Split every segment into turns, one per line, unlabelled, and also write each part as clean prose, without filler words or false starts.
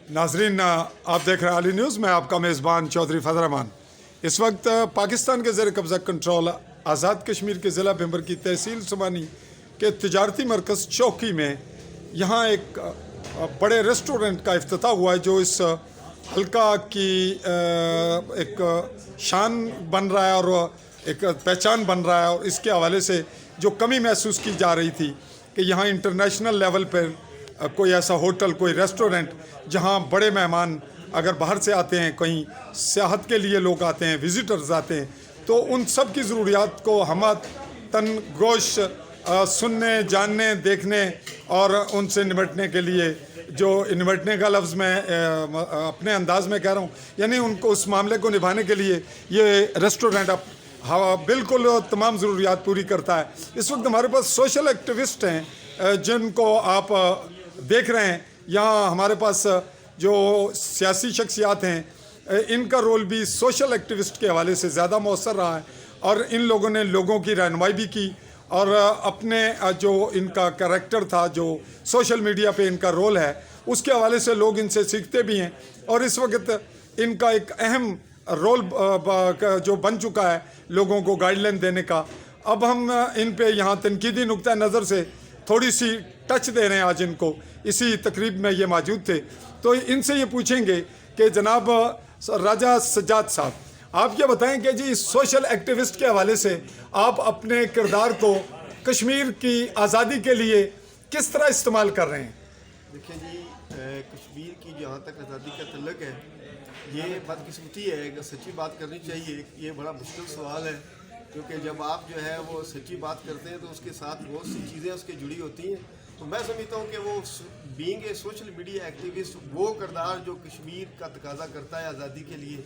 नाजरीन, आप देख रहे हैं आली न्यूज़। मैं आपका मेज़बान चौधरी फजल रहमान। इस वक्त पाकिस्तान के ज़ेर कब्ज़ा कंट्रोल आज़ाद कश्मीर के ज़िला भिंबर की तहसील सुबानी के तिजारती मरकज़ चौकी में यहाँ एक बड़े रेस्टोरेंट का इफ्तिताह हुआ है, जो इस हल्का की एक शान बन रहा है और एक पहचान बन रहा है। और इसके हवाले से जो कमी महसूस की जा रही थी कि यहाँ इंटरनेशनल लेवल पर कोई ऐसा होटल, कोई रेस्टोरेंट जहाँ बड़े मेहमान अगर बाहर से आते हैं, कहीं सियाहत के लिए लोग आते हैं, विज़िटर्स आते हैं, तो उन सब की ज़रूरियात को हम तन गोश सुनने, जानने, देखने और उनसे निपटने के लिए, जो निपटने का लफ्ज़ मैं अपने अंदाज़ में कह रहा हूँ, यानी उनको उस मामले को निभाने के लिए ये रेस्टोरेंट अब बिल्कुल तमाम ज़रूरियात पूरी करता है। इस वक्त हमारे पास सोशल एक्टिविस्ट हैं जिनको आप देख रहे हैं। यहाँ हमारे पास जो सियासी शख्सियात हैं, इनका रोल भी सोशल एक्टिविस्ट के हवाले से ज़्यादा मौसर रहा है और इन लोगों ने लोगों की रहनुमाई भी की और अपने जो इनका कैरेक्टर था, जो सोशल मीडिया पे इनका रोल है, उसके हवाले से लोग इनसे सीखते भी हैं। और इस वक्त इनका एक अहम रोल जो बन चुका है लोगों को गाइडलाइन देने का। अब हम इन पे यहाँ तनकीदी नुक्ता नज़र से थोड़ी सी टच दे रहे हैं। आज इनको इसी तकरीब में ये मौजूद थे, तो इनसे ये पूछेंगे कि जनाब राजा सज्जाद साहब, आप ये बताएं कि जी सोशल एक्टिविस्ट के हवाले से आप अपने किरदार को कश्मीर की आज़ादी के लिए किस तरह इस्तेमाल कर रहे हैं?
देखिए जी, कश्मीर की जहाँ तक आज़ादी का तल्लक है, ये बदकिस्मती है कि सच्ची बात करनी चाहिए। ये बड़ा मुश्किल सवाल है, क्योंकि जब आप जो है वो सच्ची बात करते हैं तो उसके साथ बहुत सी चीज़ें उसके जुड़ी होती हैं। तो मैं समझता हूँ कि वो being a social media activist, वो किरदार जो कश्मीर का तकाजा करता है आज़ादी के लिए,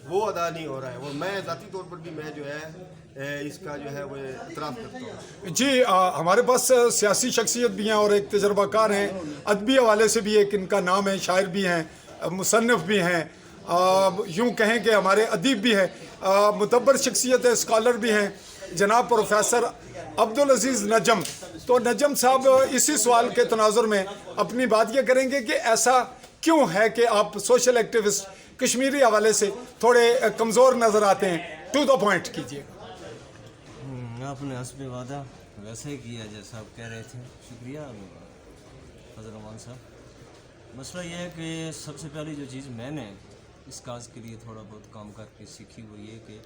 वो अदा नहीं हो रहा है। और मैं ज़ाती तौर पर भी मैं जो है इसका जो है वो इतराफ़ करता हूँ। जी,
हमारे पास सियासी शख्सियत भी हैं और एक तजर्बाकार हैं, अदबी हवाले से भी एक इनका नाम है, शायर भी हैं, मुसन्निफ भी हैं, यूँ कहें कि हमारे अदीब भी हैं, मुतब्बर शख्सियत है, स्कॉलर भी हैं, जनाब प्रोफेसर अब्दुल अजीज़ नजम। तो नजम साहब इसी सवाल के तनाजुर में अपनी बात ये करेंगे कि ऐसा क्यों है कि आप सोशल एक्टिविस्ट कश्मीरी हवाले से थोड़े कमज़ोर नज़र आते हैं? टू द पॉइंट कीजिए।
आपने हस्बे वादा वैसे ही किया जैसा आप कह रहे थे। शुक्रिया फजल रहमान साहब। मसला ये है कि सबसे पहली जो चीज़ मैंने इस काज के लिए थोड़ा बहुत काम करके सीखी वो ये कि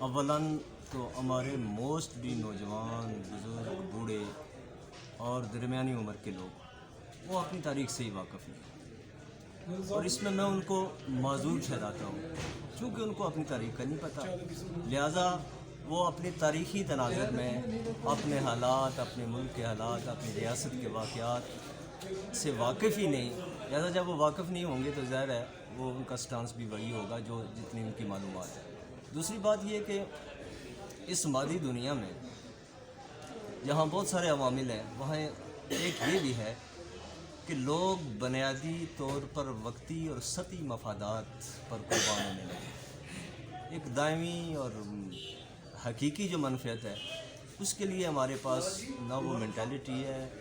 अव्वलन तो हमारे मोस्ट भी नौजवान, बुज़ुर्ग, बूढ़े और दरमियानी उम्र के लोग वो अपनी तारीख से ही वाकिफ़ नहीं, और इसमें मैं उनको माजूर ठहराता हूँ क्योंकि उनको अपनी तारीख का नहीं पता। लिहाजा वो अपनी तारीख़ी तनाज़ुर में अपने हालात, अपने मुल्क के हालात, अपनी रियासत के वाक़यात से वाकिफ़ ही नहीं। लिहाजा जब वो वाकिफ़ नहीं होंगे तो ज़ाहिर है वो उनका स्टांस भी वही होगा जो जितनी उनकी मालूमात है। दूसरी बात ये कि इस मादी दुनिया में जहाँ बहुत सारे अवामिल हैं, वहाँ एक ये भी है कि लोग बुनियादी तौर पर वक्ती और सती मफादात पर कुर्बान होने लगे। एक दायमी और हकीकी जो मनफियत है उसके लिए हमारे पास ना वो मेंटालिटी है,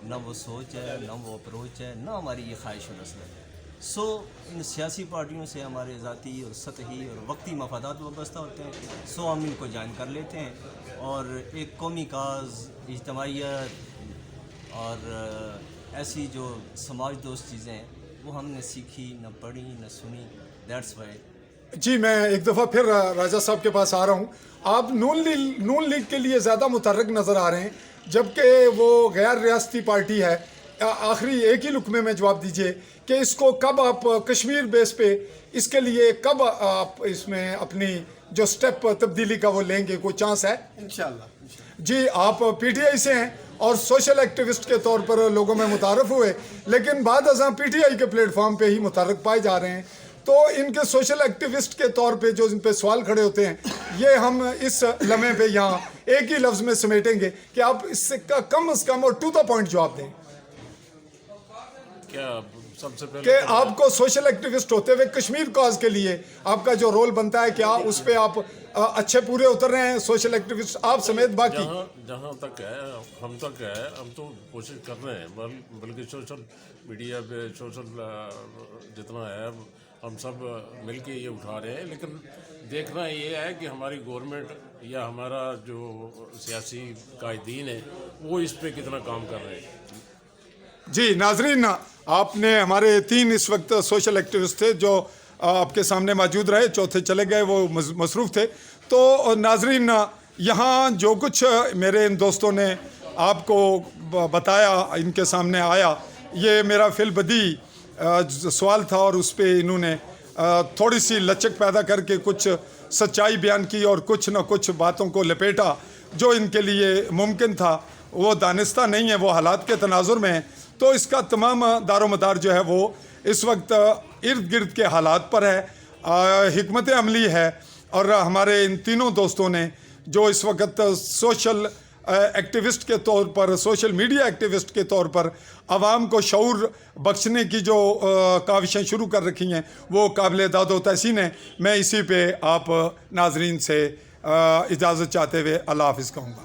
ना वो सोच है, ना वो अप्रोच है, ना हमारी ये ख्वाहिश और रसद है। सो इन सियासी पार्टियों से हमारे ज़ाती और सतही और वक्ती मफादात वाबस्ता होते हैं, सो हम इनको ज्वाइन कर लेते हैं और एक कौमी काज, इज्तमाइयत और ऐसी जो समाज दोस्त चीज़ें हैं वो हमने सीखी, न पढ़ी, न सुनी। That's why.
जी, मैं एक दफ़ा फिर राजा साहब के पास आ रहा हूँ। आप नून लीग के लिए ज़्यादा मुतहर्रिक नज़र आ रहे हैं, जबकि वो गैर रियासती पार्टी है। आखिरी एक ही लुकमे में जवाब दीजिए कि इसको कब आप कश्मीर बेस पे इसके लिए कब आप इसमें अपनी जो स्टेप तब्दीली का वो लेंगे? कोई चांस है?
इंशाअल्लाह।
जी, आप पीटीआई से हैं और सोशल एक्टिविस्ट के तौर पर लोगों में मुतारफ़ हुए, लेकिन बाद अज़ां पीटीआई के प्लेटफॉर्म पे ही मुतारक पाए जा रहे हैं। तो इनके सोशल एक्टिविस्ट के तौर पे जो इन पे सवाल खड़े होते हैं, ये हम इस लम्हे पे यहाँ एक ही लफ्ज़ में समेटेंगे कि आप इससे कम अज़ कम और टू द पॉइंट जवाब दें।
क्या सबसे पहले
कि आपको सोशल एक्टिविस्ट होते हुए कश्मीर कॉज के लिए आपका जो रोल बनता है, क्या उस पे आप अच्छे पूरे उतर रहे हैं, सोशल एक्टिविस्ट आप समेत बाकी?
जहाँ तक है हम तो कोशिश कर रहे हैं, बल्कि सोशल मीडिया पे सोशल जितना है हम सब मिलके ये उठा रहे हैं। लेकिन देखना ये है कि हमारी गवर्नमेंट या हमारा जो सियासी कायदीन है वो इस पे कितना काम कर रहे हैं।
जी नाजरीन, आपने हमारे 3 इस वक्त सोशल एक्टिविस्ट थे जो आपके सामने मौजूद रहे, चौथे चले गए, वो मसरूफ़ थे। तो नाजरीन, यहाँ जो कुछ मेरे इन दोस्तों ने आपको बताया, इनके सामने आया, ये मेरा फिलबदी सवाल था और उस पर इन्होंने थोड़ी सी लचक पैदा करके कुछ सच्चाई बयान की और कुछ न कुछ बातों को लपेटा जो इनके लिए मुमकिन था। वो दानिस्ता नहीं है, वो हालात के तनाजुर में है। तो इसका तमाम दारोमदार जो है वो इस वक्त इर्द गिर्द के हालात पर है, हिकमत अमली है। और हमारे इन तीनों दोस्तों ने जो इस वक्त सोशल एक्टिविस्ट के तौर पर, सोशल मीडिया एक्टिविस्ट के तौर पर आवाम को शऊर बख्शने की जो काविशें शुरू कर रखी हैं, वो काबिल दादो तहसीन है। मैं इसी पे आप नाजरीन से इजाज़त चाहते हुए अल्लाह हाफ़िज़ कहूँगा।